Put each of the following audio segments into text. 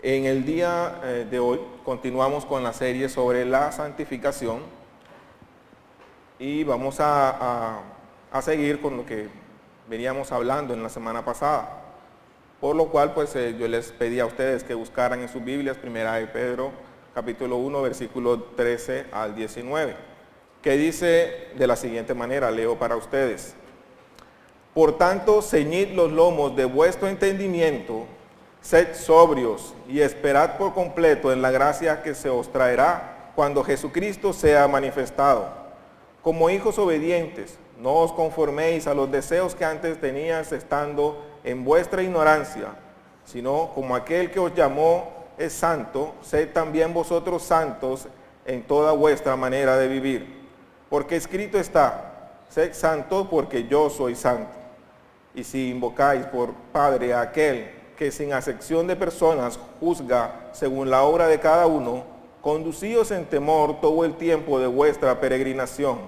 En el día de hoy continuamos con la serie sobre la santificación y vamos a seguir con lo que veníamos hablando en la semana pasada. Por lo cual, yo les pedí a ustedes que buscaran en sus Biblias, Primera de Pedro, capítulo 1, versículo 13 al 19, que dice de la siguiente manera, leo para ustedes. Por tanto, ceñid los lomos de vuestro entendimiento, sed sobrios y esperad por completo en la gracia que se os traerá cuando Jesucristo sea manifestado. Como hijos obedientes, no os conforméis a los deseos que antes teníais estando en vuestra ignorancia, sino como aquel que os llamó es santo, sed también vosotros santos en toda vuestra manera de vivir. Porque escrito está, sed santos porque yo soy santo. Y si invocáis por Padre a aquel que sin acepción de personas juzga según la obra de cada uno, conducíos en temor todo el tiempo de vuestra peregrinación,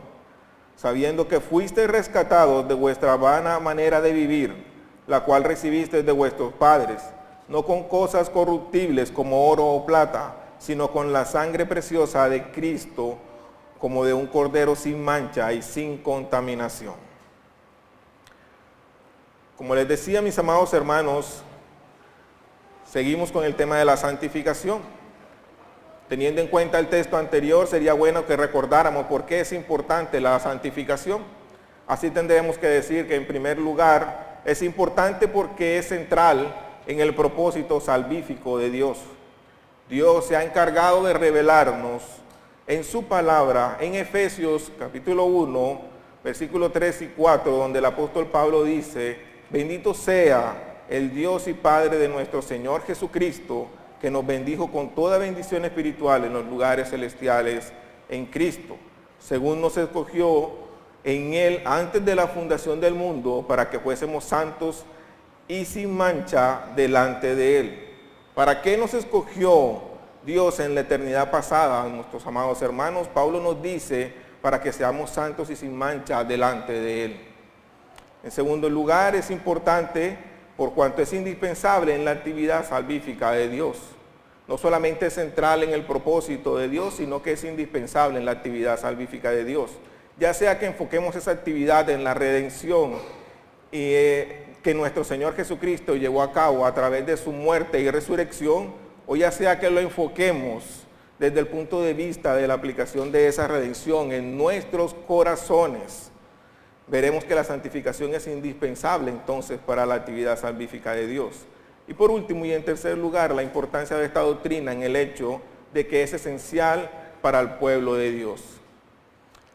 sabiendo que fuisteis rescatados de vuestra vana manera de vivir, la cual recibisteis de vuestros padres, no con cosas corruptibles como oro o plata, sino con la sangre preciosa de Cristo, como de un cordero sin mancha y sin contaminación. Como les decía, mis amados hermanos, seguimos con el tema de la santificación. Teniendo en cuenta el texto anterior, sería bueno que recordáramos por qué es importante la santificación. Así tendremos que decir que en primer lugar es importante porque es central en el propósito salvífico de Dios. Dios se ha encargado de revelarnos en su palabra, en Efesios capítulo 1, versículos 3 y 4, donde el apóstol Pablo dice, bendito sea el Dios y Padre de nuestro Señor Jesucristo, que nos bendijo con toda bendición espiritual en los lugares celestiales en Cristo, según nos escogió en Él antes de la fundación del mundo, para que fuésemos santos y sin mancha delante de Él. ¿Para qué nos escogió Dios en la eternidad pasada, nuestros amados hermanos? Pablo nos dice, para que seamos santos y sin mancha delante de Él. En segundo lugar, es importante por cuanto es indispensable en la actividad salvífica de Dios. No solamente es central en el propósito de Dios, sino que es indispensable en la actividad salvífica de Dios. Ya sea que enfoquemos esa actividad en la redención que nuestro Señor Jesucristo llevó a cabo a través de su muerte y resurrección, o ya sea que lo enfoquemos desde el punto de vista de la aplicación de esa redención en nuestros corazones, veremos que la santificación es indispensable entonces para la actividad salvífica de Dios. Y por último y en tercer lugar, la importancia de esta doctrina en el hecho de que es esencial para el pueblo de Dios.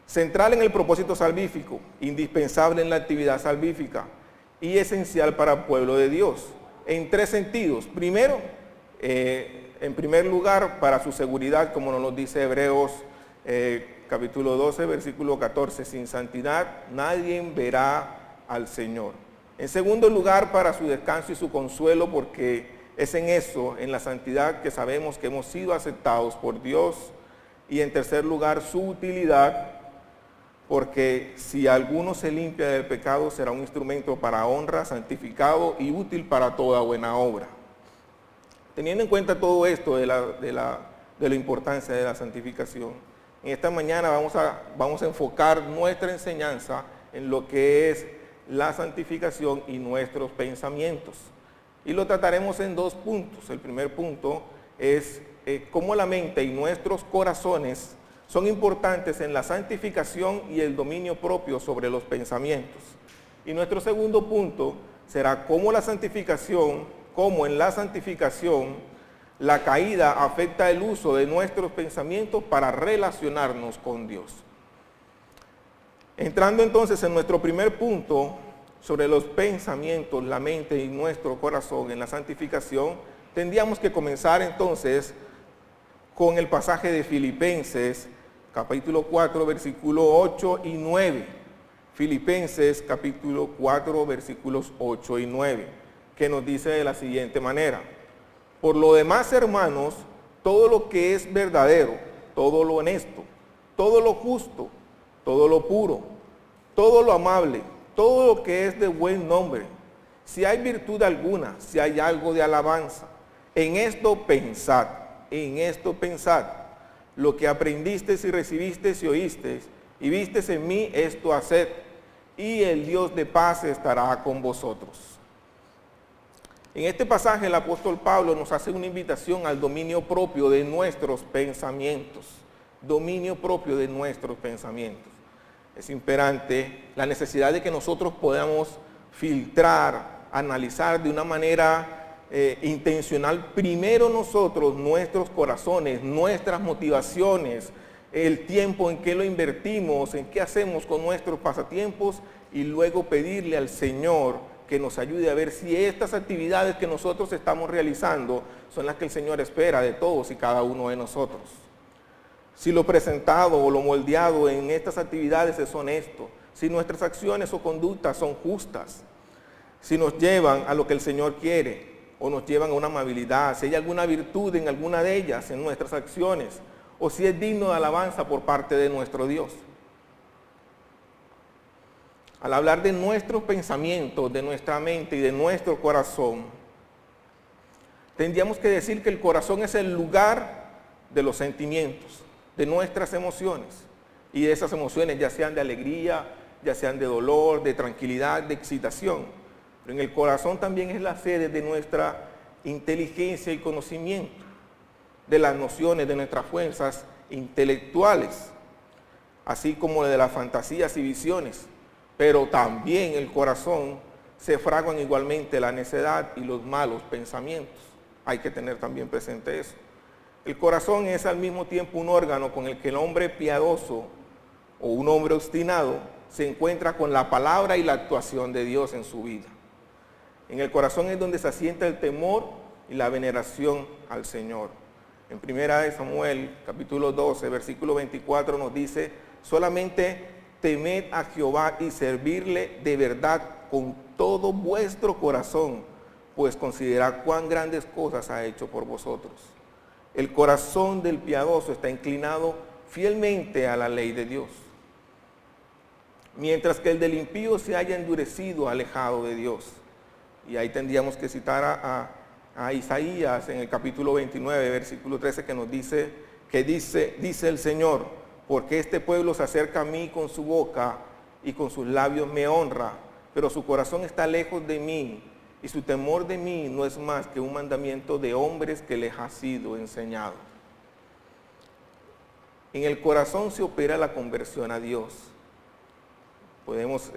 Central en el propósito salvífico, indispensable en la actividad salvífica y esencial para el pueblo de Dios, en tres sentidos. Primero, en primer lugar, para su seguridad, como nos lo dice Hebreos capítulo 12, versículo 14, sin santidad nadie verá al Señor. En segundo lugar, para su descanso y su consuelo, porque es en eso, en la santidad, que sabemos que hemos sido aceptados por Dios. Y en tercer lugar, su utilidad, porque si alguno se limpia del pecado, será un instrumento para honra, santificado y útil para toda buena obra. Teniendo en cuenta todo esto de la importancia de la santificación, en esta mañana vamos a enfocar nuestra enseñanza en lo que es la santificación y nuestros pensamientos. Y lo trataremos en dos puntos. El primer punto es cómo la mente y nuestros corazones son importantes en la santificación y el dominio propio sobre los pensamientos. Y nuestro segundo punto será cómo en la santificación la caída afecta el uso de nuestros pensamientos para relacionarnos con Dios. Entrando entonces en nuestro primer punto sobre los pensamientos, la mente y nuestro corazón en la santificación, tendríamos que comenzar entonces con el pasaje de Filipenses, capítulo 4, versículos 8 y 9. Filipenses, capítulo 4, versículos 8 y 9, que nos dice de la siguiente manera. Por lo demás, hermanos, todo lo que es verdadero, todo lo honesto, todo lo justo, todo lo puro, todo lo amable, todo lo que es de buen nombre, si hay virtud alguna, si hay algo de alabanza, En esto pensad, lo que aprendiste y recibiste y oíste y vistes en mí, esto haced, y el Dios de paz estará con vosotros. En este pasaje el apóstol Pablo nos hace una invitación al dominio propio de nuestros pensamientos. Dominio propio de nuestros pensamientos. Es imperante la necesidad de que nosotros podamos filtrar, analizar de una manera intencional primero nosotros, nuestros corazones, nuestras motivaciones, el tiempo en que lo invertimos, en qué hacemos con nuestros pasatiempos y luego pedirle al Señor que nos ayude a ver si estas actividades que nosotros estamos realizando son las que el Señor espera de todos y cada uno de nosotros. Si lo presentado o lo moldeado en estas actividades es honesto, si nuestras acciones o conductas son justas, si nos llevan a lo que el Señor quiere o nos llevan a una amabilidad, si hay alguna virtud en alguna de ellas en nuestras acciones o si es digno de alabanza por parte de nuestro Dios. Al hablar de nuestros pensamientos, de nuestra mente y de nuestro corazón, tendríamos que decir que el corazón es el lugar de los sentimientos, de nuestras emociones, y de esas emociones ya sean de alegría, ya sean de dolor, de tranquilidad, de excitación. Pero en el corazón también es la sede de nuestra inteligencia y conocimiento, de las nociones, de nuestras fuerzas intelectuales, así como de las fantasías y visiones. Pero también el corazón se fraguan igualmente la necedad y los malos pensamientos. Hay que tener también presente eso. El corazón es al mismo tiempo un órgano con el que el hombre piadoso o un hombre obstinado se encuentra con la palabra y la actuación de Dios en su vida. En el corazón es donde se asienta el temor y la veneración al Señor. En 1 Samuel, capítulo 12, versículo 24 nos dice, solamente temed a Jehová y servirle de verdad con todo vuestro corazón, pues considerad cuán grandes cosas ha hecho por vosotros. El corazón del piadoso está inclinado fielmente a la ley de Dios, mientras que el del impío se haya endurecido, alejado de Dios. Y ahí tendríamos que citar a Isaías en el capítulo 29, versículo 13, que nos dice, dice el Señor, porque este pueblo se acerca a mí con su boca y con sus labios me honra, pero su corazón está lejos de mí y su temor de mí no es más que un mandamiento de hombres que les ha sido enseñado. En el corazón se opera la conversión a Dios. Podemos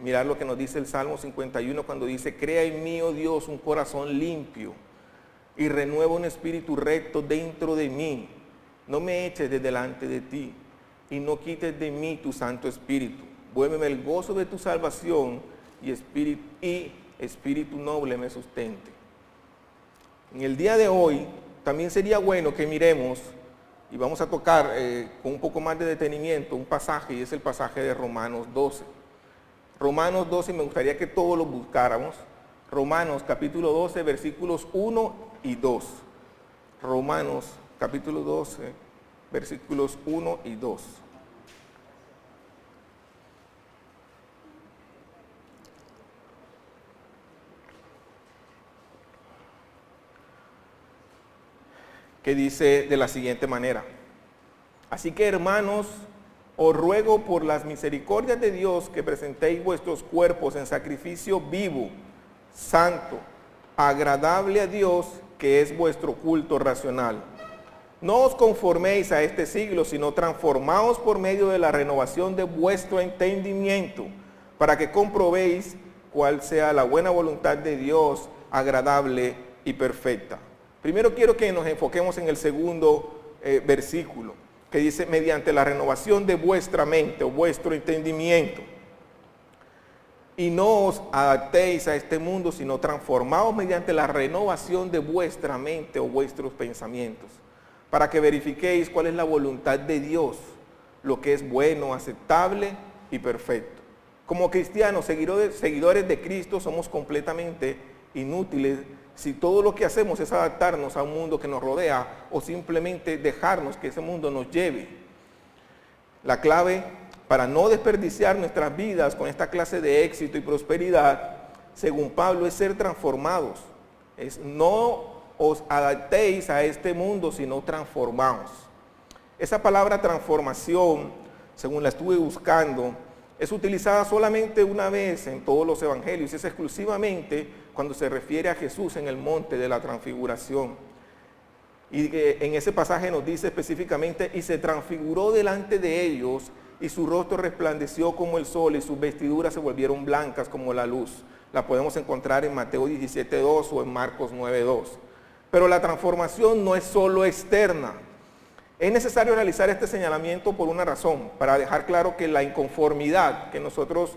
mirar lo que nos dice el Salmo 51 cuando dice, crea en mí, oh Dios, un corazón limpio y renueva un espíritu recto dentro de mí. No me eches de delante de ti y no quites de mí tu Santo Espíritu. Vuélveme el gozo de tu salvación y espíritu noble me sustente. En el día de hoy también sería bueno que miremos, y vamos a tocar con un poco más de detenimiento un pasaje, y es el pasaje de Romanos 12. Romanos 12, me gustaría que todos lo buscáramos. Romanos capítulo 12, versículos 1 y 2. Romanos capítulo 12, versículos 1 y 2. Que dice de la siguiente manera, así que hermanos, os ruego por las misericordias de Dios que presentéis vuestros cuerpos en sacrificio vivo, santo, agradable a Dios, que es vuestro culto racional. No os conforméis a este siglo, sino transformaos por medio de la renovación de vuestro entendimiento, para que comprobéis cuál sea la buena voluntad de Dios, agradable y perfecta. Primero quiero que nos enfoquemos en el segundo versículo, que dice, mediante la renovación de vuestra mente o vuestro entendimiento. Y no os adaptéis a este mundo, sino transformaos mediante la renovación de vuestra mente o vuestros pensamientos, para que verifiquéis cuál es la voluntad de Dios, lo que es bueno, aceptable y perfecto. Como cristianos, seguidores de Cristo, somos completamente inútiles si todo lo que hacemos es adaptarnos a un mundo que nos rodea o simplemente dejarnos que ese mundo nos lleve. La clave para no desperdiciar nuestras vidas con esta clase de éxito y prosperidad, según Pablo, es ser transformados. Es no os adaptéis a este mundo, sino transformaos. Esa palabra transformación, según la estuve buscando, es utilizada solamente una vez en todos los evangelios, es exclusivamente cuando se refiere a Jesús en el monte de la transfiguración. Y en ese pasaje nos dice específicamente, y se transfiguró delante de ellos, y su rostro resplandeció como el sol, y sus vestiduras se volvieron blancas como la luz. La podemos encontrar en Mateo 17:2 o en Marcos 9:2. Pero la transformación no es solo externa. Es necesario realizar este señalamiento por una razón, para dejar claro que la inconformidad que nosotros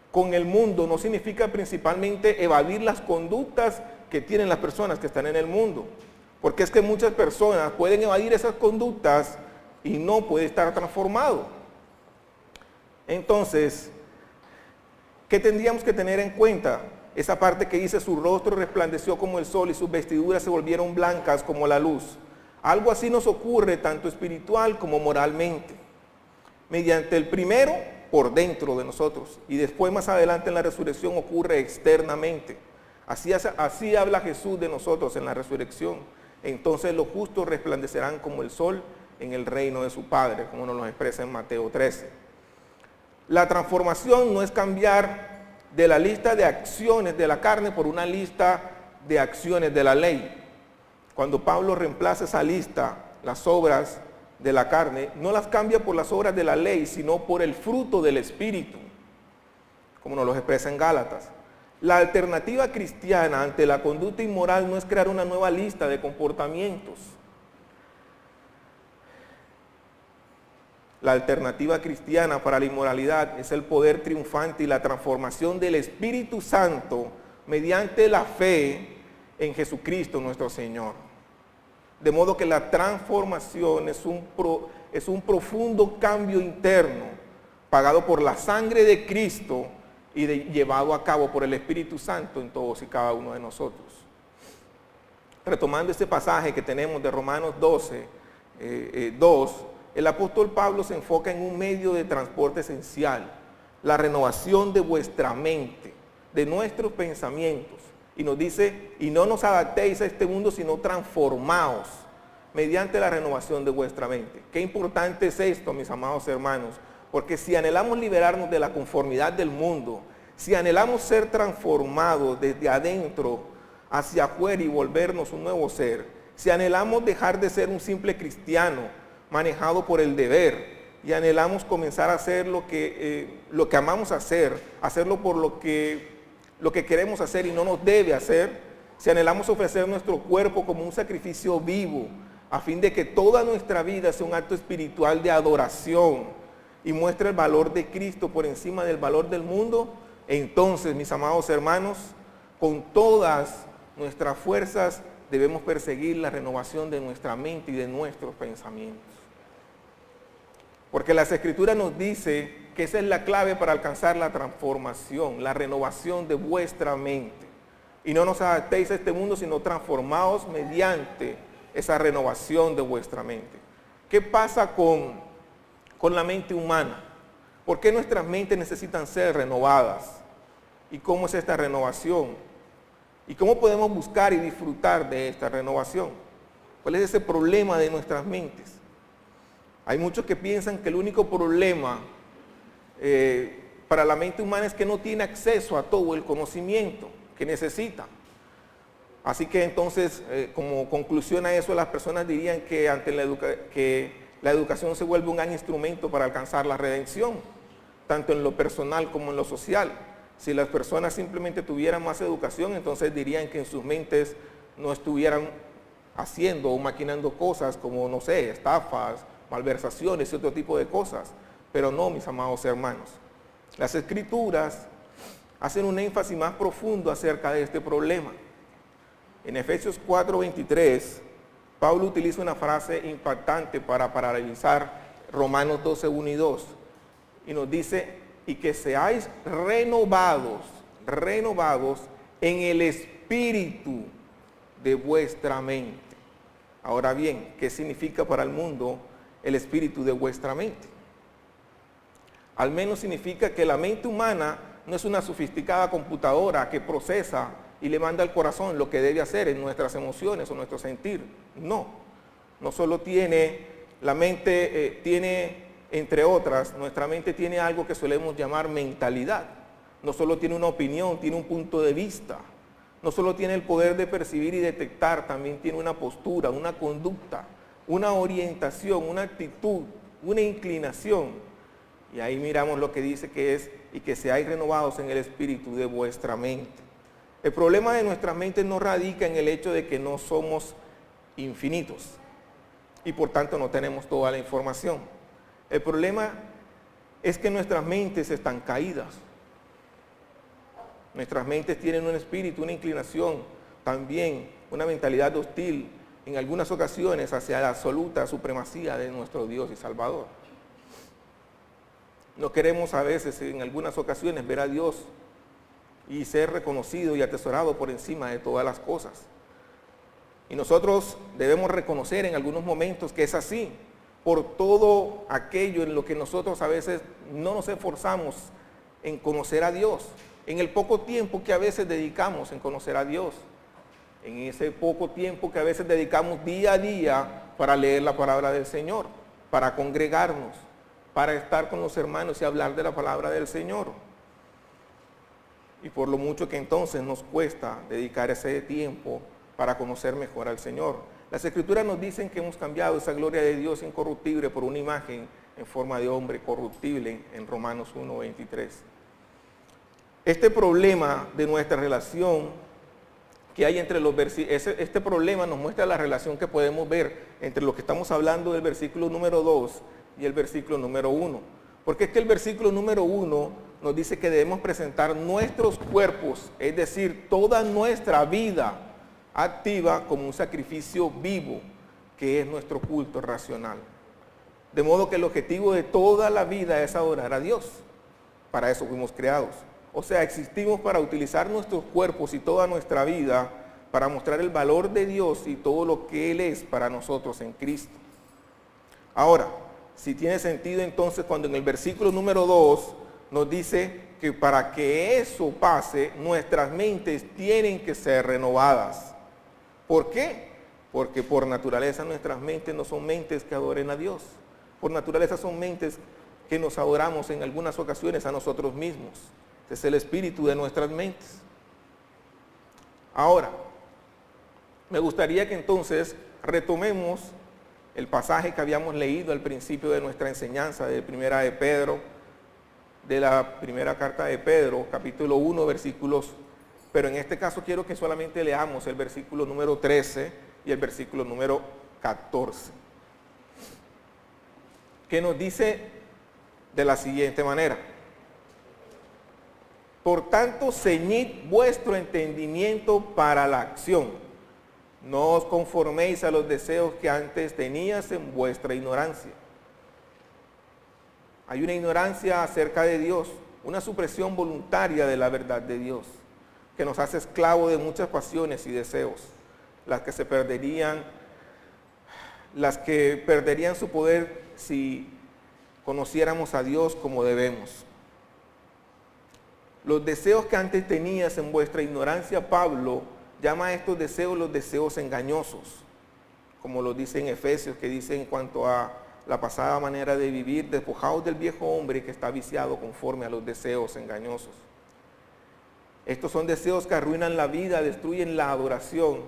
con el mundo no significa principalmente evadir las conductas que tienen las personas que están en el mundo. Porque es que muchas personas pueden evadir esas conductas y no puede estar transformado. Entonces, ¿qué tendríamos que tener en cuenta? Esa parte que dice, su rostro resplandeció como el sol y sus vestiduras se volvieron blancas como la luz. Algo así nos ocurre tanto espiritual como moralmente. Mediante el primero, por dentro de nosotros, y después más adelante en la resurrección ocurre externamente. Así habla Jesús de nosotros en la resurrección. Entonces los justos resplandecerán como el sol en el reino de su Padre, como nos lo expresa en Mateo 13. La transformación no es cambiar de la lista de acciones de la carne por una lista de acciones de la ley. Cuando Pablo reemplaza esa lista, las obras de la carne, no las cambia por las obras de la ley, sino por el fruto del Espíritu, como nos lo expresa en Gálatas. La alternativa cristiana ante la conducta inmoral no es crear una nueva lista de comportamientos. La alternativa cristiana para la inmoralidad es el poder triunfante y la transformación del Espíritu Santo mediante la fe en Jesucristo nuestro Señor. De modo que la transformación es un profundo cambio interno pagado por la sangre de Cristo y llevado a cabo por el Espíritu Santo en todos y cada uno de nosotros. Retomando este pasaje que tenemos de Romanos 12:2, el apóstol Pablo se enfoca en un medio de transporte esencial, la renovación de vuestra mente, de nuestros pensamientos. Y nos dice, y no nos adaptéis a este mundo, sino transformaos mediante la renovación de vuestra mente. Qué importante es esto, mis amados hermanos, porque si anhelamos liberarnos de la conformidad del mundo, si anhelamos ser transformados desde adentro hacia afuera y volvernos un nuevo ser, si anhelamos dejar de ser un simple cristiano manejado por el deber y anhelamos comenzar a hacer lo que amamos hacer, hacerlo por lo que queremos hacer y no nos debe hacer, si anhelamos ofrecer nuestro cuerpo como un sacrificio vivo, a fin de que toda nuestra vida sea un acto espiritual de adoración y muestre el valor de Cristo por encima del valor del mundo, entonces, mis amados hermanos, con todas nuestras fuerzas debemos perseguir la renovación de nuestra mente y de nuestros pensamientos. Porque las Escrituras nos dice que esa es la clave para alcanzar la transformación, la renovación de vuestra mente. Y no nos adaptéis a este mundo, sino transformaos mediante esa renovación de vuestra mente. ¿Qué pasa con la mente humana? ¿Por qué nuestras mentes necesitan ser renovadas? ¿Y cómo es esta renovación? ¿Y cómo podemos buscar y disfrutar de esta renovación? ¿Cuál es ese problema de nuestras mentes? Hay muchos que piensan que el único problema para la mente humana es que no tiene acceso a todo el conocimiento que necesita. Así que entonces, como conclusión a eso, las personas dirían que la educación se vuelve un gran instrumento para alcanzar la redención, tanto en lo personal como en lo social. Si las personas simplemente tuvieran más educación, entonces dirían que en sus mentes no estuvieran haciendo o maquinando cosas como, no sé, estafas, malversaciones y otro tipo de cosas. Pero no, mis amados hermanos. Las Escrituras hacen un énfasis más profundo acerca de este problema. En Efesios 4:23, Pablo utiliza una frase impactante para paralelizar Romanos 12:1 y 2. Y nos dice, y que seáis renovados en el espíritu de vuestra mente. Ahora bien, ¿qué significa para el mundo el espíritu de vuestra mente? Al menos significa que la mente humana no es una sofisticada computadora que procesa y le manda al corazón lo que debe hacer en nuestras emociones o nuestro sentir. No, no solo tiene la mente, tiene, entre otras, nuestra mente tiene algo que solemos llamar mentalidad. No solo tiene una opinión, tiene un punto de vista. No solo tiene el poder de percibir y detectar, también tiene una postura, una conducta, una orientación, una actitud, una inclinación. Y ahí miramos lo que dice que es, y que seáis renovados en el espíritu de vuestra mente. El problema de nuestras mentes no radica en el hecho de que no somos infinitos y por tanto no tenemos toda la información. El problema es que nuestras mentes están caídas. Nuestras mentes tienen un espíritu, una inclinación, también una mentalidad hostil, en algunas ocasiones hacia la absoluta supremacía de nuestro Dios y Salvador. No queremos a veces, en algunas ocasiones, ver a Dios y ser reconocido y atesorado por encima de todas las cosas. Y nosotros debemos reconocer en algunos momentos que es así, por todo aquello en lo que nosotros a veces no nos esforzamos en conocer a Dios, en el poco tiempo que a veces dedicamos en conocer a Dios, en ese poco tiempo que a veces dedicamos día a día para leer la palabra del Señor, para congregarnos, para estar con los hermanos y hablar de la palabra del Señor. Y por lo mucho que entonces nos cuesta dedicar ese tiempo para conocer mejor al Señor. Las Escrituras nos dicen que hemos cambiado esa gloria de Dios incorruptible por una imagen en forma de hombre corruptible en Romanos 1:23. Este problema de nuestra relación que hay entre los versículos, este problema nos muestra la relación que podemos ver entre lo que estamos hablando del versículo número 2 y el versículo número 1. Porque es que el versículo número 1 nos dice que debemos presentar nuestros cuerpos, es decir, toda nuestra vida activa como un sacrificio vivo, que es nuestro culto racional. De modo que el objetivo de toda la vida es adorar a Dios. Para eso fuimos creados. O sea, existimos para utilizar nuestros cuerpos y toda nuestra vida para mostrar el valor de Dios y todo lo que Él es para nosotros en Cristo. Ahora, si tiene sentido entonces cuando en el versículo número 2 nos dice que para que eso pase, nuestras mentes tienen que ser renovadas. ¿Por qué? Porque por naturaleza nuestras mentes no son mentes que adoren a Dios. Por naturaleza son mentes que nos adoramos en algunas ocasiones a nosotros mismos. Ese es el espíritu de nuestras mentes. Ahora, me gustaría que entonces retomemos el pasaje que habíamos leído al principio de nuestra enseñanza de la primera carta de Pedro, capítulo 1, versículos, pero en este caso quiero que solamente leamos el versículo número 13 y el versículo número 14, que nos dice de la siguiente manera: por tanto, ceñid vuestro entendimiento para la acción. No os conforméis a los deseos que antes tenías en vuestra ignorancia. Hay una ignorancia acerca de Dios, una supresión voluntaria de la verdad de Dios, que nos hace esclavos de muchas pasiones y deseos, las que perderían su poder si conociéramos a Dios como debemos. Los deseos que antes tenías en vuestra ignorancia, Pablo llama a estos deseos los deseos engañosos, como lo dice en Efesios, que dice en cuanto a la pasada manera de vivir, despojaos del viejo hombre que está viciado conforme a los deseos engañosos. Estos son deseos que arruinan la vida, destruyen la adoración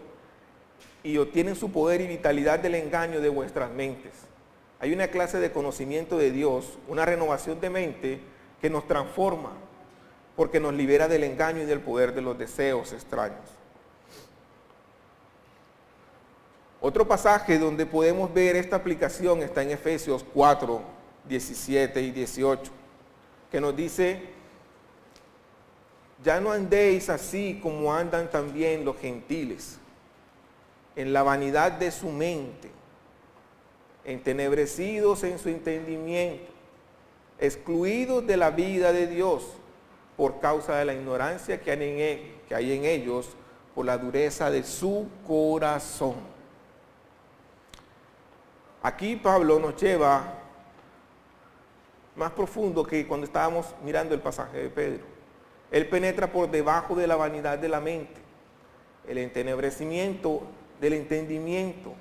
y obtienen su poder y vitalidad del engaño de vuestras mentes. Hay una clase de conocimiento de Dios, una renovación de mente que nos transforma, porque nos libera del engaño y del poder de los deseos extraños. Otro pasaje donde podemos ver esta aplicación está en Efesios 4, 17 y 18, que nos dice: ya no andéis así como andan también los gentiles, en la vanidad de su mente, entenebrecidos en su entendimiento, excluidos de la vida de Dios por causa de la ignorancia que hay en ellos, por la dureza de su corazón. Aquí Pablo nos lleva más profundo que cuando estábamos mirando el pasaje de Pedro. Él penetra por debajo de la vanidad de la mente. el entenebrecimiento del entendimiento,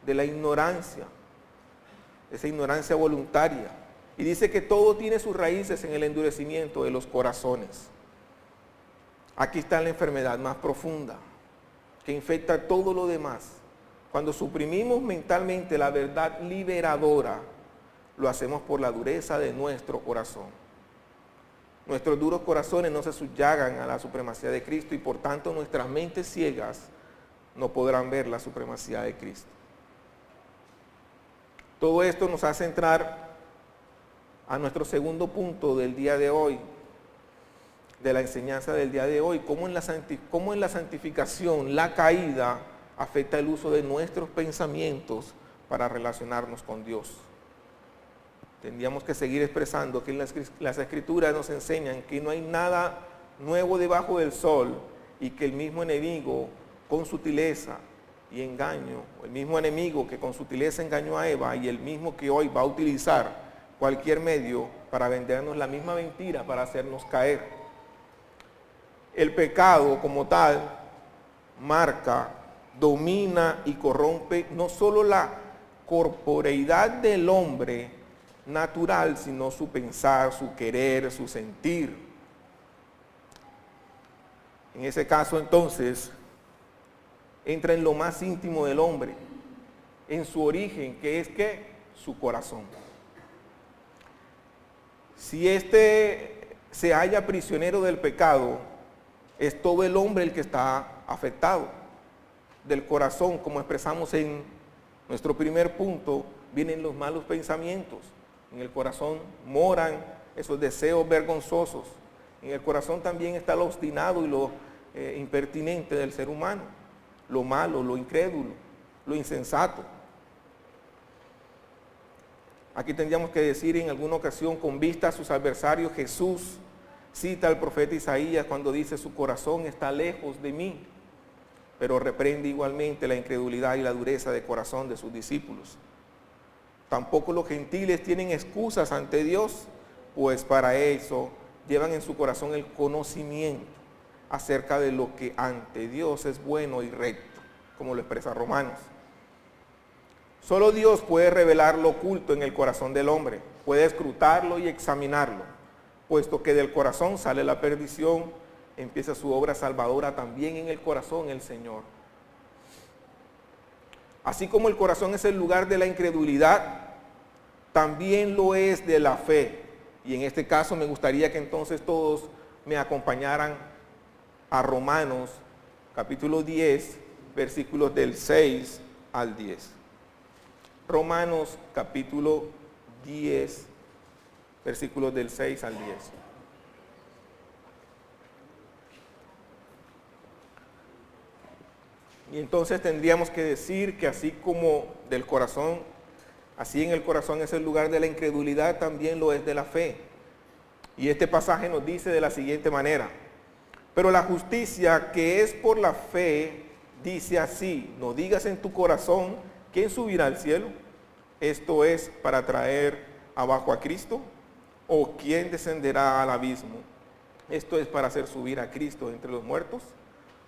de la ignorancia, esa ignorancia voluntaria. Y dice que todo tiene sus raíces en el endurecimiento de los corazones. Aquí está la enfermedad más profunda, que infecta todo lo demás. Cuando suprimimos mentalmente la verdad liberadora, lo hacemos por la dureza de nuestro corazón. Nuestros duros corazones no se subyagan a la supremacía de Cristo y por tanto nuestras mentes ciegas no podrán ver la supremacía de Cristo. Todo esto nos hace entrar a nuestro segundo punto del día de hoy, de la enseñanza del día de hoy, cómo en la santificación, la caída afecta el uso de nuestros pensamientos para relacionarnos con Dios. Tendríamos que seguir expresando que las Escrituras nos enseñan que no hay nada nuevo debajo del sol y que el mismo enemigo con sutileza y engaño, el mismo enemigo que con sutileza engañó a Eva y el mismo que hoy va a utilizar cualquier medio para vendernos la misma mentira, para hacernos caer. El pecado como tal marca, domina y corrompe no solo la corporeidad del hombre natural, sino su pensar, su querer, su sentir. En ese caso entonces entra en lo más íntimo del hombre, en su origen, que es ¿qué? Su corazón. Si éste se halla prisionero del pecado, es todo el hombre el que está afectado. Del corazón, como expresamos en nuestro primer punto, vienen los malos pensamientos. En el corazón moran esos deseos vergonzosos. En el corazón también está lo obstinado y lo impertinente del ser humano. Lo malo, lo incrédulo, lo insensato. Aquí tendríamos que decir en alguna ocasión, con vista a sus adversarios, Jesús cita al profeta Isaías cuando dice: su corazón está lejos de mí, pero reprende igualmente la incredulidad y la dureza de corazón de sus discípulos. Tampoco los gentiles tienen excusas ante Dios, pues para eso llevan en su corazón el conocimiento acerca de lo que ante Dios es bueno y recto, como lo expresa Romanos. Solo Dios puede revelar lo oculto en el corazón del hombre, puede escrutarlo y examinarlo, puesto que del corazón sale la perdición, empieza su obra salvadora también en el corazón el Señor. Así como el corazón es el lugar de la incredulidad, también lo es de la fe. Y en este caso me gustaría que entonces todos me acompañaran a Romanos capítulo 10, versículos del 6 al 10. Romanos capítulo 10, versículos del 6 al 10. Y entonces tendríamos que decir que así como del corazón, así en el corazón es el lugar de la incredulidad, también lo es de la fe. Y este pasaje nos dice de la siguiente manera: pero la justicia que es por la fe dice así: no digas en tu corazón, ¿quién subirá al cielo? Esto es para traer abajo a Cristo, o ¿quién descenderá al abismo? Esto es para hacer subir a Cristo entre los muertos.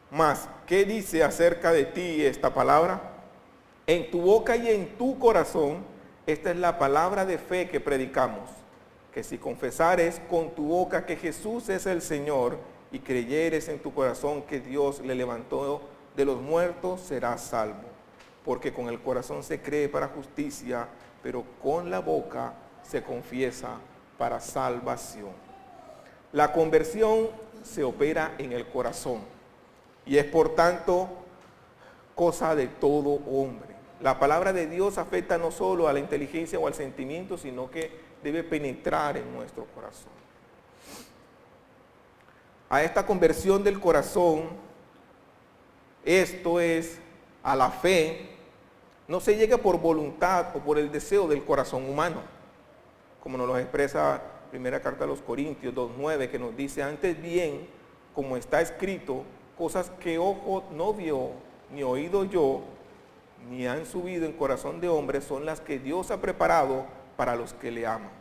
Mas, ¿qué dice acerca de ti esta palabra? En tu boca y en tu corazón, esta es la palabra de fe que predicamos, que si confesares con tu boca que Jesús es el Señor y creyeres en tu corazón que Dios le levantó de los muertos, serás salvo. Porque con el corazón se cree para justicia, pero con la boca se confiesa para salvación. La conversión se opera en el corazón y es por tanto cosa de todo hombre. La palabra de Dios afecta no solo a la inteligencia o al sentimiento, sino que debe penetrar en nuestro corazón. A esta conversión del corazón, esto es, a la fe, no se llega por voluntad o por el deseo del corazón humano, como nos lo expresa primera carta a los Corintios 2:9, que nos dice: antes bien, como está escrito, cosas que ojo no vio, ni oído yo, ni han subido en corazón de hombre, son las que Dios ha preparado para los que le aman.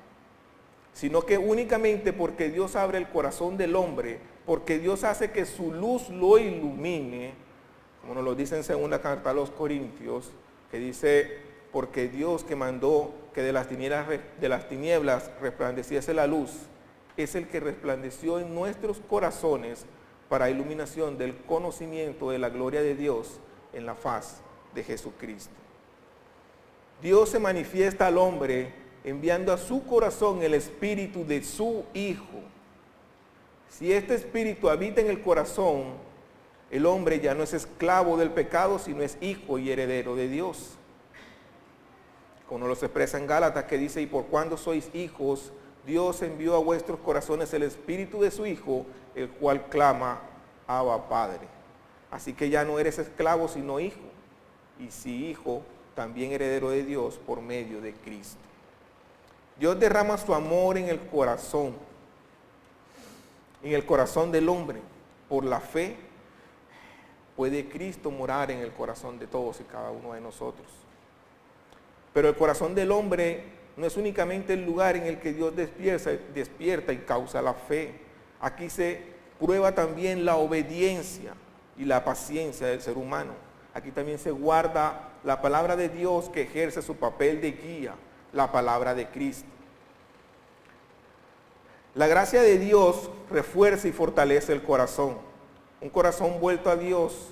sino que únicamente porque Dios abre el corazón del hombre, porque Dios hace que su luz lo ilumine, como nos lo dice en segunda carta a los Corintios, que dice, porque Dios que mandó que de las tinieblas resplandeciese la luz, es el que resplandeció en nuestros corazones para iluminación del conocimiento de la gloria de Dios en la faz de Jesucristo. Dios se manifiesta al hombre enviando a su corazón el espíritu de su Hijo. Si este espíritu habita en el corazón, el hombre ya no es esclavo del pecado, sino es hijo y heredero de Dios. Como nos lo expresa en Gálatas, que dice, y por cuando sois hijos, Dios envió a vuestros corazones el espíritu de su Hijo, el cual clama, Abba, Padre. Así que ya no eres esclavo, sino hijo. Y si hijo, también heredero de Dios por medio de Cristo. Dios derrama su amor en el corazón del hombre. Por la fe puede Cristo morar en el corazón de todos y cada uno de nosotros. Pero el corazón del hombre no es únicamente el lugar en el que Dios despierta y causa la fe. Aquí se prueba también la obediencia y la paciencia del ser humano. Aquí también se guarda la palabra de Dios que ejerce su papel de guía, la palabra de Cristo. La gracia de Dios refuerza y fortalece el corazón. Un corazón vuelto a Dios,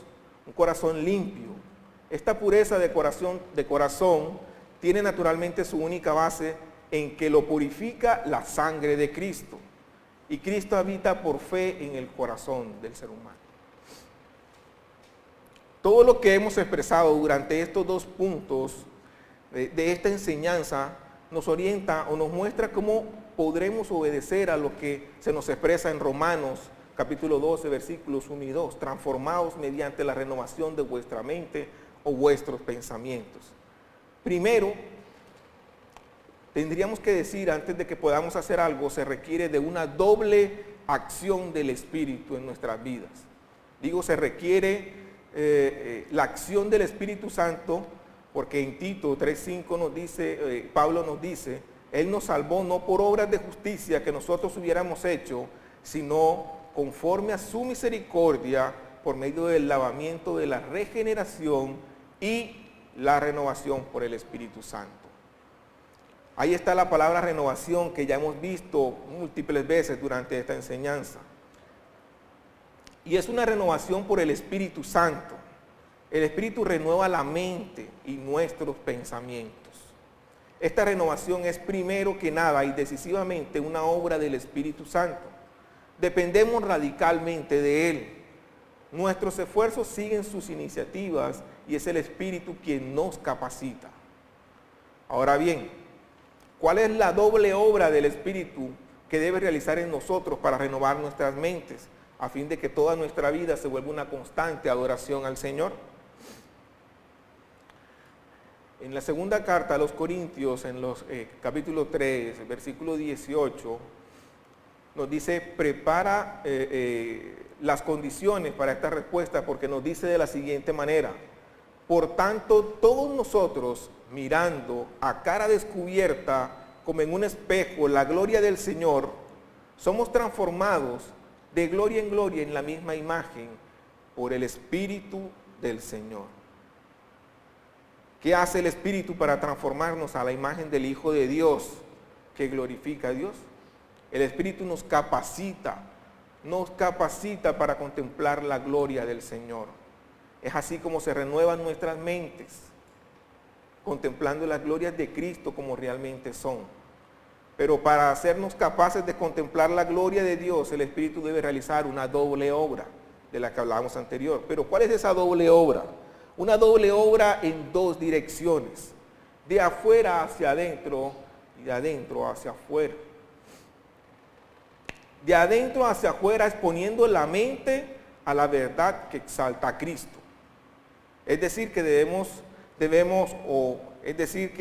un corazón limpio. Esta pureza de corazón tiene naturalmente su única base en que lo purifica la sangre de Cristo. Y Cristo habita por fe en el corazón del ser humano. Todo lo que hemos expresado durante estos dos puntos de esta enseñanza nos orienta o nos muestra cómo podremos obedecer a lo que se nos expresa en Romanos capítulo 12, versículos 1 y 2, transformados mediante la renovación de vuestra mente o vuestros pensamientos. Primero, tendríamos que decir, antes de que podamos hacer algo, se requiere de una doble acción del Espíritu en nuestras vidas. Digo, se requiere la acción del Espíritu Santo, porque en Tito 3:5 nos dice, Pablo nos dice, Él nos salvó no por obras de justicia que nosotros hubiéramos hecho, sino conforme a su misericordia, por medio del lavamiento de la regeneración y la renovación por el Espíritu Santo. Ahí está la palabra renovación que ya hemos visto múltiples veces durante esta enseñanza. Y es una renovación por el Espíritu Santo. El Espíritu renueva la mente y nuestros pensamientos. Esta renovación es primero que nada y decisivamente una obra del Espíritu Santo. Dependemos radicalmente de Él. Nuestros esfuerzos siguen sus iniciativas y es el Espíritu quien nos capacita. Ahora bien, ¿cuál es la doble obra del Espíritu que debe realizar en nosotros para renovar nuestras mentes, a fin de que toda nuestra vida se vuelva una constante adoración al Señor? En la segunda carta a los Corintios, en los capítulo 3, versículo 18, nos dice, prepara las condiciones para esta respuesta, porque nos dice de la siguiente manera: por tanto, todos nosotros, mirando a cara descubierta, como en un espejo, la gloria del Señor, somos transformados de gloria en gloria en la misma imagen por el Espíritu del Señor. ¿Qué hace el Espíritu para transformarnos a la imagen del Hijo de Dios que glorifica a Dios? El Espíritu nos capacita para contemplar la gloria del Señor. Es así como se renuevan nuestras mentes, contemplando las glorias de Cristo como realmente son. Pero para hacernos capaces de contemplar la gloria de Dios, el Espíritu debe realizar una doble obra, de la que hablábamos anterior. Pero ¿cuál es esa doble obra? Una doble obra en dos direcciones, de afuera hacia adentro y de adentro hacia afuera. De adentro hacia afuera, exponiendo la mente a la verdad que exalta a Cristo. Es decir, que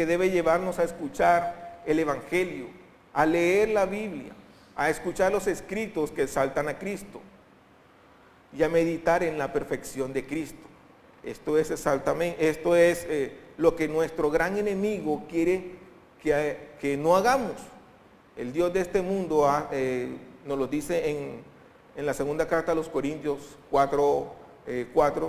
debe llevarnos a escuchar el Evangelio, a leer la Biblia, a escuchar los escritos que exaltan a Cristo y a meditar en la perfección de Cristo. Esto es lo que nuestro gran enemigo quiere que no hagamos. El Dios de este mundo nos lo dice en la segunda carta a los Corintios 4,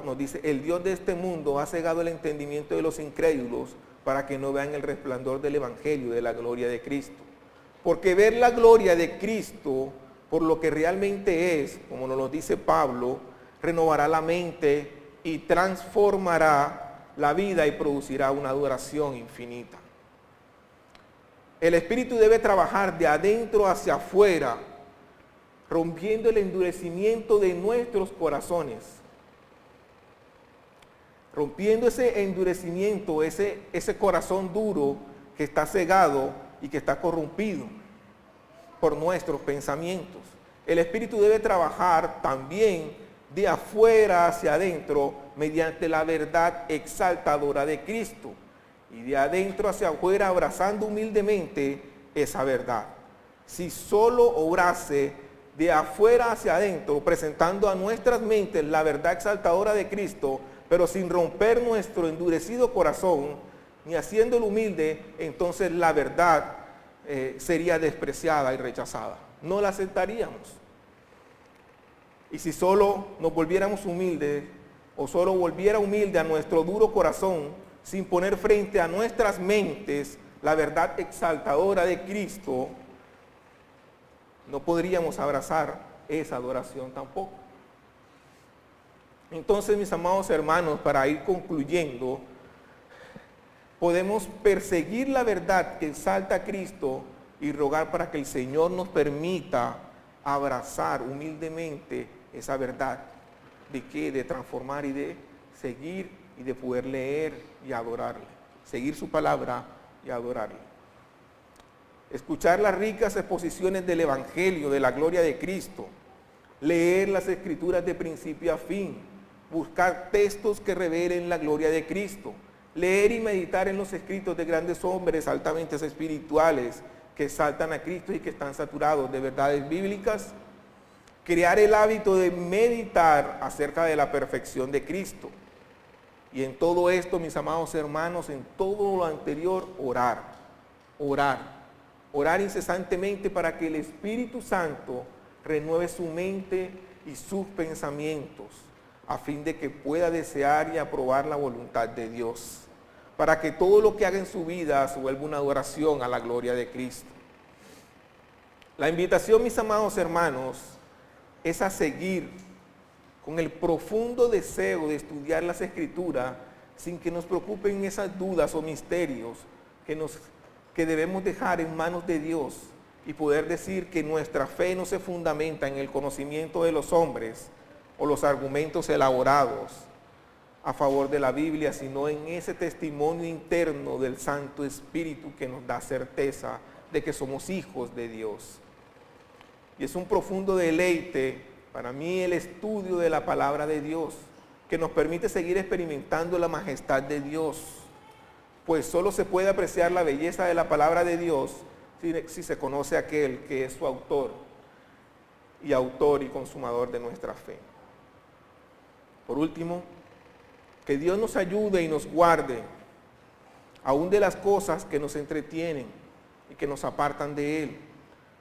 nos dice, el Dios de este mundo ha cegado el entendimiento de los incrédulos para que no vean el resplandor del Evangelio de la gloria de Cristo. Porque ver la gloria de Cristo por lo que realmente es, como nos lo dice Pablo, renovará la mente y transformará la vida y producirá una adoración infinita. El Espíritu debe trabajar de adentro hacia afuera, rompiendo el endurecimiento de nuestros corazones. Rompiendo ese endurecimiento, ese corazón duro que está cegado y que está corrompido por nuestros pensamientos. El Espíritu debe trabajar también de afuera hacia adentro mediante la verdad exaltadora de Cristo. Y de adentro hacia afuera abrazando humildemente esa verdad. Si solo obrase de afuera hacia adentro, presentando a nuestras mentes la verdad exaltadora de Cristo, pero sin romper nuestro endurecido corazón, ni haciéndolo humilde, entonces la verdad sería despreciada y rechazada. No la aceptaríamos. Y si solo nos volviéramos humildes, o solo volviera humilde a nuestro duro corazón, sin poner frente a nuestras mentes la verdad exaltadora de Cristo, no podríamos abrazar esa adoración tampoco. Entonces, mis amados hermanos, para ir concluyendo, podemos perseguir la verdad que exalta a Cristo y rogar para que el Señor nos permita abrazar humildemente esa verdad. ¿De qué? De transformar y de seguir y de poder leer y adorarle. Seguir su palabra y adorarle. Escuchar las ricas exposiciones del Evangelio, de la gloria de Cristo. Leer las Escrituras de principio a fin. Buscar textos que revelen la gloria de Cristo. Leer y meditar en los escritos de grandes hombres altamente espirituales que exaltan a Cristo y que están saturados de verdades bíblicas. Crear el hábito de meditar acerca de la perfección de Cristo. Y en todo esto, mis amados hermanos, en todo lo anterior, orar incesantemente para que el Espíritu Santo renueve su mente y sus pensamientos, a fin de que pueda desear y aprobar la voluntad de Dios, para que todo lo que haga en su vida se vuelva una adoración a la gloria de Cristo. La invitación, mis amados hermanos, es a seguir con el profundo deseo de estudiar las Escrituras sin que nos preocupen esas dudas o misterios que debemos dejar en manos de Dios y poder decir que nuestra fe no se fundamenta en el conocimiento de los hombres o los argumentos elaborados a favor de la Biblia, sino en ese testimonio interno del Santo Espíritu que nos da certeza de que somos hijos de Dios. Y es un profundo deleite para mí el estudio de la palabra de Dios, que nos permite seguir experimentando la majestad de Dios, pues solo se puede apreciar la belleza de la palabra de Dios si se conoce a aquel que es su autor y consumador de nuestra fe. Por último, que Dios nos ayude y nos guarde, aún de las cosas que nos entretienen y que nos apartan de Él,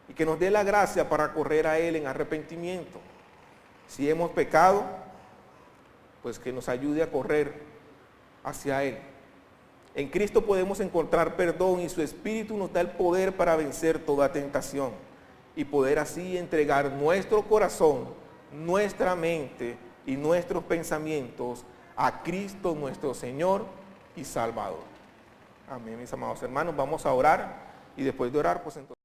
y que nos dé la gracia para correr a Él en arrepentimiento. Si hemos pecado, pues que nos ayude a correr hacia Él. En Cristo podemos encontrar perdón y su Espíritu nos da el poder para vencer toda tentación y poder así entregar nuestro corazón, nuestra mente y nuestros pensamientos a Cristo nuestro Señor y Salvador. Amén, mis amados hermanos. Vamos a orar y después de orar, pues entonces